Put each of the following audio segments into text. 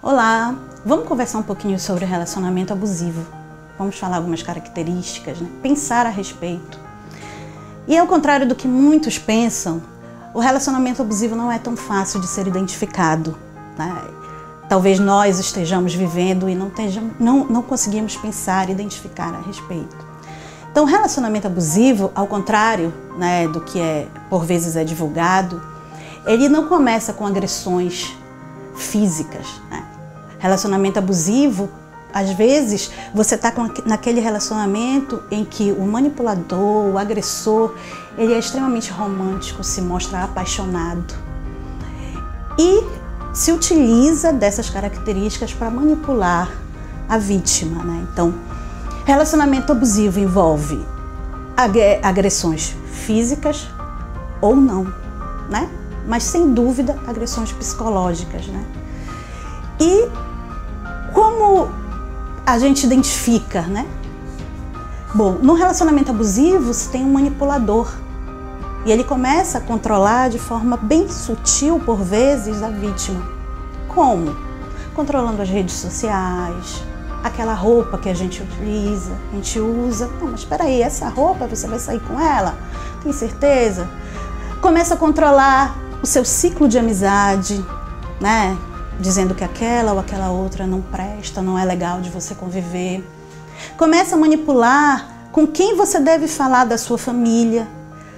Olá, vamos conversar um pouquinho sobre o relacionamento abusivo. Vamos falar algumas características, né? Pensar a respeito. E ao contrário do que muitos pensam, o relacionamento abusivo não é tão fácil de ser identificado, né? Talvez nós estejamos vivendo e não conseguimos pensar e identificar a respeito. Então, o relacionamento abusivo, ao contrário, né, do que por vezes é divulgado, ele não começa com agressões físicas, né? Relacionamento abusivo, às vezes, você está naquele relacionamento em que o manipulador, o agressor, ele é extremamente romântico, se mostra apaixonado e se utiliza dessas características para manipular a vítima, né? Então, relacionamento abusivo envolve agressões físicas ou não, né? Mas sem dúvida agressões psicológicas, né? E como a gente identifica, né? Bom, no relacionamento abusivo você tem um manipulador e ele começa a controlar de forma bem sutil, por vezes, a vítima. Como? Controlando as redes sociais, aquela roupa que a gente utiliza, a gente usa. Não, mas espera aí, essa roupa você vai sair com ela? Tem certeza? Começa a controlar o seu ciclo de amizade, né? Dizendo que aquela ou aquela outra não presta, não é legal de você conviver. Começa a manipular com quem você deve falar da sua família,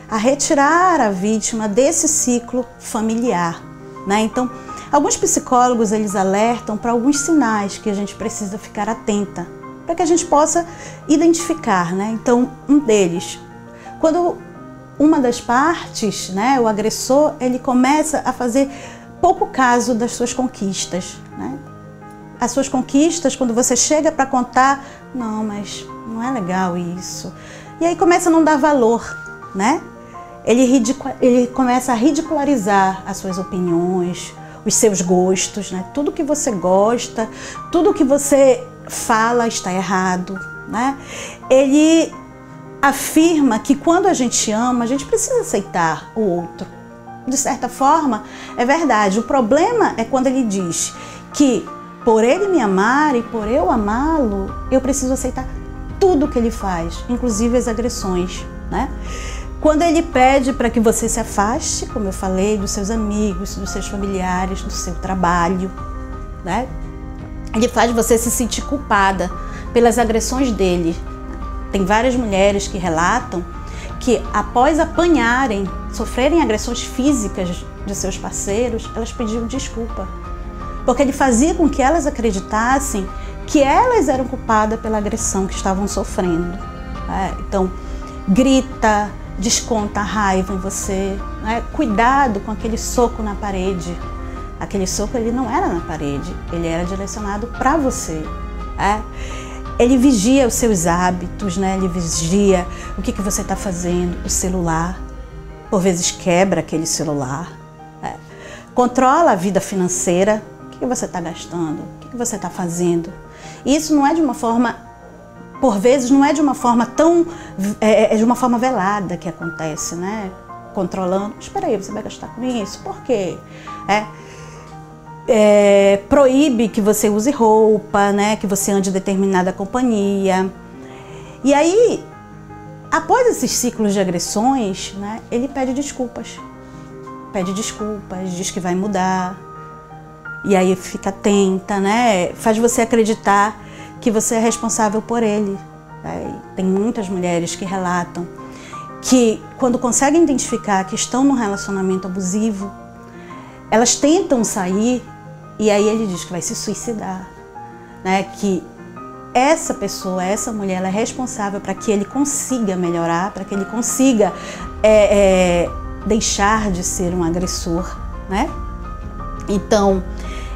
a retirar a vítima desse ciclo familiar, né? Então, alguns psicólogos, eles alertam para alguns sinais que a gente precisa ficar atenta, para que a gente possa identificar, né? Então, um deles, quando uma das partes, né, o agressor, ele começa a fazer pouco caso das suas conquistas, né? As suas conquistas, quando você chega para contar, não, mas não é legal isso. E aí começa a não dar valor, né? Ele começa a ridicularizar as suas opiniões, os seus gostos, né? Tudo que você gosta, tudo que você fala está errado, né? Ele afirma que quando a gente ama, a gente precisa aceitar o outro. De certa forma, é verdade. O problema é quando ele diz que por ele me amar e por eu amá-lo, eu preciso aceitar tudo que ele faz, inclusive as agressões, né? Quando ele pede para que você se afaste, como eu falei, dos seus amigos, dos seus familiares, do seu trabalho, né? Ele faz você se sentir culpada pelas agressões dele. Tem várias mulheres que relatam que após apanharem, sofrerem agressões físicas de seus parceiros, elas pediam desculpa. Porque ele fazia com que elas acreditassem que elas eram culpadas pela agressão que estavam sofrendo. Então, grita, desconta a raiva em você, né? Cuidado com aquele soco na parede. Aquele soco, ele não era na parede, ele era direcionado para você. Ele vigia os seus hábitos, né? Ele vigia o que você está fazendo, o celular. Por vezes quebra aquele celular. Controla a vida financeira. O que você está gastando? O que você está fazendo? E isso não é de uma forma, por vezes, não é de uma forma tão, é de uma forma velada que acontece, né? Controlando. Espera aí, você vai gastar com isso? Por quê? Proíbe que você use roupa, né? Que você ande em determinada companhia. E aí, após esses ciclos de agressões, né? Ele pede desculpas. Pede desculpas, diz que vai mudar. E aí fica atenta, né? Faz você acreditar que você é responsável por ele. Tem muitas mulheres que relatam que quando conseguem identificar que estão num relacionamento abusivo, elas tentam sair e aí ele diz que vai se suicidar, né? Que essa pessoa, essa mulher, ela é responsável para que ele consiga melhorar, para que ele consiga deixar de ser um agressor, né? Então,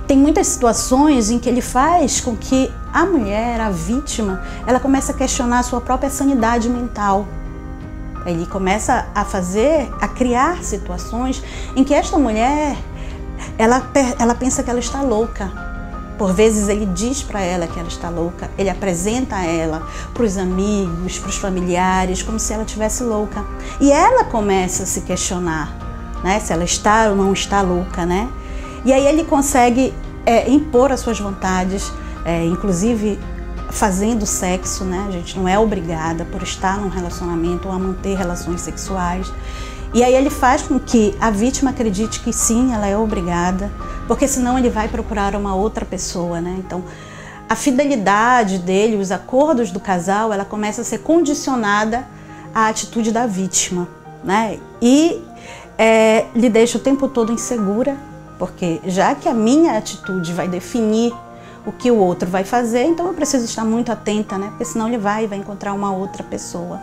tem muitas situações em que ele faz com que a mulher, a vítima, ela começa a questionar a sua própria sanidade mental. Ele começa a criar situações em que esta mulher, ela pensa que ela está louca. Por vezes ele diz para ela que ela está louca, ele apresenta ela para os amigos, para os familiares, como se ela estivesse louca. E ela começa a se questionar, né, se ela está ou não está louca, né? E aí ele consegue impor as suas vontades, inclusive fazendo sexo, né? A gente não é obrigada por estar num relacionamento ou a manter relações sexuais. E aí ele faz com que a vítima acredite que sim, ela é obrigada, porque senão ele vai procurar uma outra pessoa, né? Então, a fidelidade dele, os acordos do casal, ela começa a ser condicionada à atitude da vítima, né? E lhe deixa o tempo todo insegura, porque já que a minha atitude vai definir o que o outro vai fazer, então eu preciso estar muito atenta, né? Porque senão ele vai encontrar uma outra pessoa.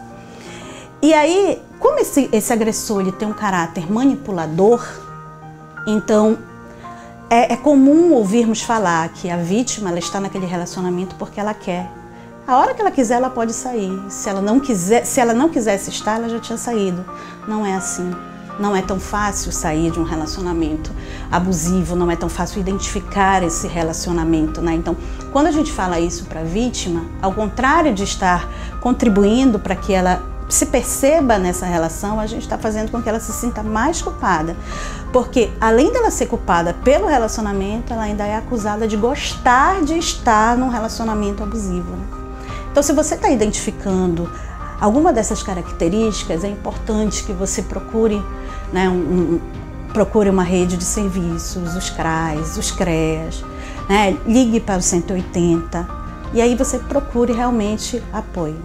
E aí, como esse agressor ele tem um caráter manipulador, então é comum ouvirmos falar que a vítima ela está naquele relacionamento porque ela quer. A hora que ela quiser, ela pode sair. Se ela não quisesse estar, ela já tinha saído. Não é assim. Não é tão fácil sair de um relacionamento abusivo, não é tão fácil identificar esse relacionamento, né? Então, quando a gente fala isso para a vítima, ao contrário de estar contribuindo para que ela se perceba nessa relação, a gente está fazendo com que ela se sinta mais culpada. Porque, além dela ser culpada pelo relacionamento, ela ainda é acusada de gostar de estar num relacionamento abusivo, né? Então, se você está identificando alguma dessas características, é importante que você procure, né, procure uma rede de serviços, os CRAs, os CREAs, né, ligue para o 180 e aí você procure realmente apoio.